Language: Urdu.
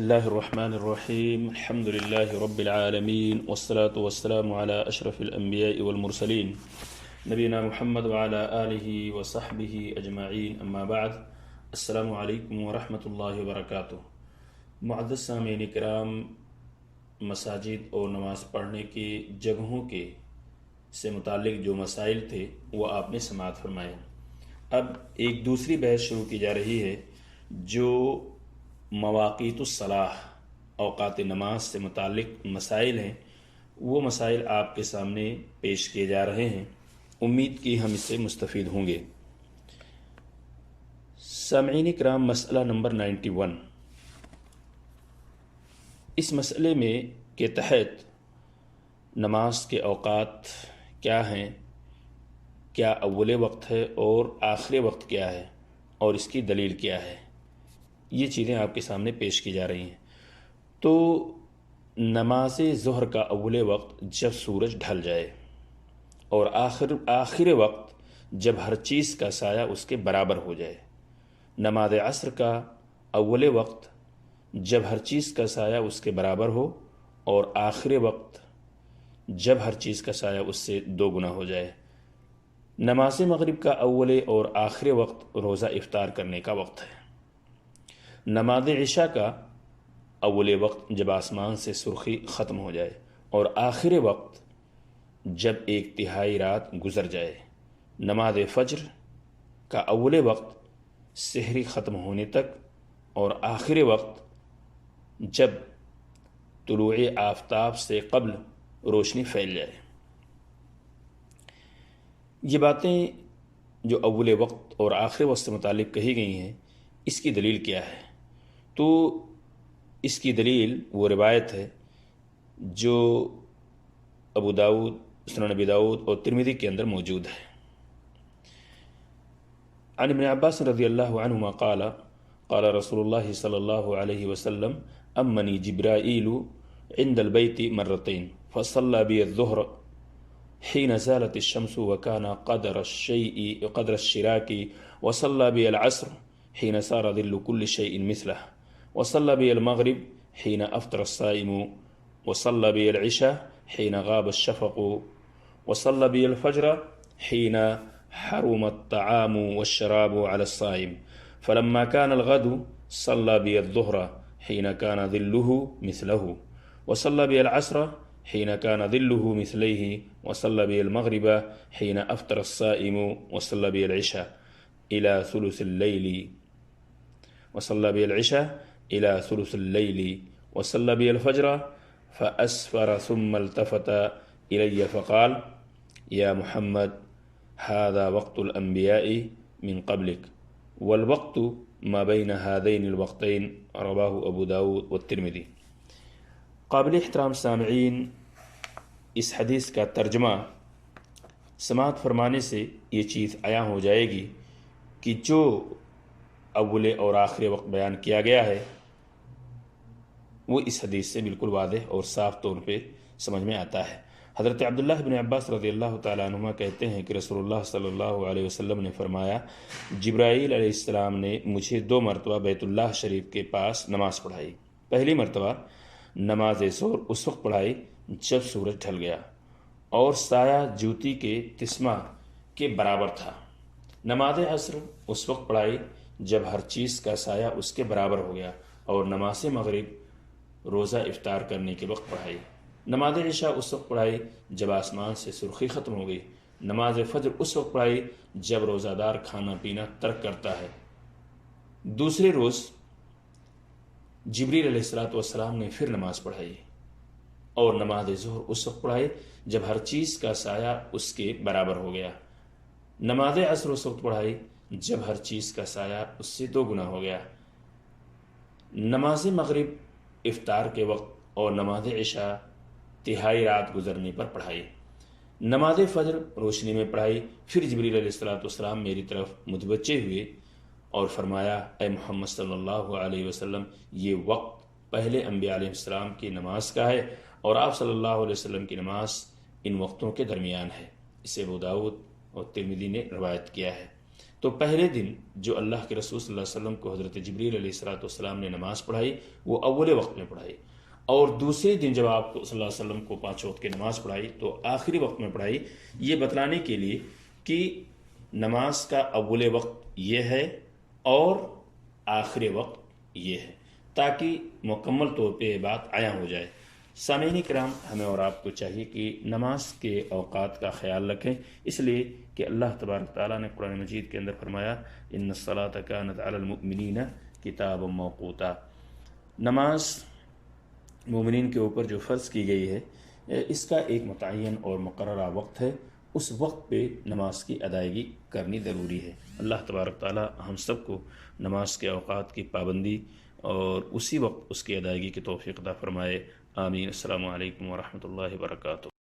اللہ الرحمن الرحیم الحمد للہ رب العالمین والصلاة والسلام علی اشرف الانبیاء والمرسلین نبینا محمد وعلی آلہ وصحبہ اجمعین اما بعد السلام علیکم ورحمۃ اللہ وبرکاتہ۔ معزز سامعین کرام، مساجد اور نماز پڑھنے کی جگہوں کے سے متعلق جو مسائل تھے وہ آپ نے سماعت فرمائے۔ اب ایک دوسری بحث شروع کی جا رہی ہے جو مواقیت الصلاح، اوقات نماز سے متعلق مسائل ہیں۔ وہ مسائل آپ کے سامنے پیش کیے جا رہے ہیں، امید کی ہم اس سے مستفید ہوں گے۔ سامعین کرام، مسئلہ نمبر 91، اس مسئلے میں کے تحت نماز کے اوقات کیا ہیں، کیا اول وقت ہے اور آخر وقت کیا ہے اور اس کی دلیل کیا ہے، یہ چیزیں آپ کے سامنے پیش کی جا رہی ہیں۔ تو نماز ظہر کا اول وقت جب سورج ڈھل جائے، اور آخر وقت جب ہر چیز کا سایہ اس کے برابر ہو جائے۔ نماز عصر کا اول وقت جب ہر چیز کا سایہ اس کے برابر ہو، اور آخر وقت جب ہر چیز کا سایہ اس سے دو گنا ہو جائے۔ نماز مغرب کا اول اور آخر وقت روزہ افطار کرنے کا وقت ہے۔ نماز عشاء کا اول وقت جب آسمان سے سرخی ختم ہو جائے، اور آخر وقت جب ایک تہائی رات گزر جائے۔ نماز فجر کا اول وقت سحری ختم ہونے تک، اور آخر وقت جب طلوع آفتاب سے قبل روشنی پھیل جائے۔ یہ باتیں جو اول وقت اور آخر وقت سے متعلق کہی گئی ہیں، اس کی دلیل کیا ہے؟ تو اس کی دلیل وہ روایت ہے جو ابو داؤد، سنن ابی داؤد اور ترمذی کے اندر موجود ہے۔ عن ابن عباس رضی اللہ عنہما قال قال رسول اللہ صلی اللہ علیہ وسلم امنی جبرائیل عند البیت مرتين فصلى بي الظهر حين زالت الشمس وكان قدر الشراك وصلى بي العصر حين صار ظل كل شيء مثله وصلى بي المغرب حين أفطر الصائم وصلى بي العشاء حين غاب الشفق وصلى بي الفجر حين حرم الطعام والشراب على الصائم فلما كان الغد صلى بي الظهر حين كان ظله مثله وصلى بي العصر حين كان ظله مثليه وصلى بي المغرب حين أفطر الصائم وصلى بي العشاء إلى ثلث الليل وصلى بي العشاء إلى ثلث الليل وصلى بي الفجر فأسفر ثم التفت إلي فقال يا محمد هذا وقت الأنبياء من قبلك والوقت ما بين هذين الوقتين رواه أبو داود والترمذي۔ قابل احترام سامعین، اس حدیث کا ترجمہ سماعت فرمانے سے یہ چیز عیاں ہو جائے گی کہ جو اول اور آخر وقت بیان کیا گیا ہے وہ اس حدیث سے بالکل واضح اور صاف طور پہ سمجھ میں آتا ہے۔ حضرت عبداللہ بن عباس رضی اللہ تعالیٰ عنہما کہتے ہیں کہ رسول اللہ صلی اللہ علیہ وسلم نے فرمایا، جبرائیل علیہ السلام نے مجھے 2 مرتبہ بیت اللہ شریف کے پاس نماز پڑھائی۔ پہلی مرتبہ نماز ظہر اس وقت پڑھائی جب سورج ڈھل گیا اور سایہ جوتی کے تسمہ کے برابر تھا۔ نماز عصر اس وقت پڑھائی جب ہر چیز کا سایہ اس کے برابر ہو گیا، اور نماز مغرب روزہ افطار کرنے کے وقت پڑھائی۔ نماز عشاء اس وقت پڑھائی جب آسمان سے سرخی ختم ہو گئی۔ نماز فجر اس وقت پڑھائی جب روزہ دار کھانا پینا ترک کرتا ہے۔ دوسرے روز جبریل علیہ السلام نے پھر نماز پڑھائی، اور نماز ظہر اس وقت پڑھائی جب ہر چیز کا سایہ اس کے برابر ہو گیا۔ نماز عصر اس وقت پڑھائی جب ہر چیز کا سایہ اس سے 2 گنا ہو گیا۔ نماز مغرب افطار کے وقت اور نماز عشاء تہائی رات گزرنے پر پڑھائی۔ نماز فجر روشنی میں پڑھائی۔ پھر جبریل علیہ السلام میری طرف متوجہ ہوئے اور فرمایا، اے محمد صلی اللہ علیہ وسلم، یہ وقت پہلے انبیاء علیہ السلام کی نماز کا ہے، اور آپ صلی اللہ علیہ وسلم کی نماز ان وقتوں کے درمیان ہے۔ اسے ابو داؤد اور ترمذی نے روایت کیا ہے۔ تو پہلے دن جو اللہ کے رسول صلی اللہ علیہ وسلم کو حضرت جبریل علیہ السلام نے نماز پڑھائی وہ اول وقت میں پڑھائی، اور دوسرے دن جب آپ صلی اللہ علیہ وسلم کو 5 وقت کی نماز پڑھائی تو آخری وقت میں پڑھائی، یہ بتلانے کے لیے کہ نماز کا اول وقت یہ ہے اور آخری وقت یہ ہے، تاکہ مکمل طور پہ یہ بات عیاں ہو جائے۔ سامعین کرام، ہمیں اور آپ کو چاہیے کہ نماز کے اوقات کا خیال رکھیں، اس لیے کہ اللہ تبارک تعالیٰ نے قرآن مجید کے اندر فرمایا ان الصلاۃ کانت علی المؤمنین کتابا موقوتا، نماز مومنین کے اوپر جو فرض کی گئی ہے اس کا ایک متعین اور مقررہ وقت ہے، اس وقت پہ نماز کی ادائیگی کرنی ضروری ہے۔ اللہ تبارک تعالیٰ ہم سب کو نماز کے اوقات کی پابندی اور اسی وقت اس کی ادائیگی کی توفیق عطا فرمائے، آمین۔ السلام علیکم ورحمۃ اللہ وبرکاتہ۔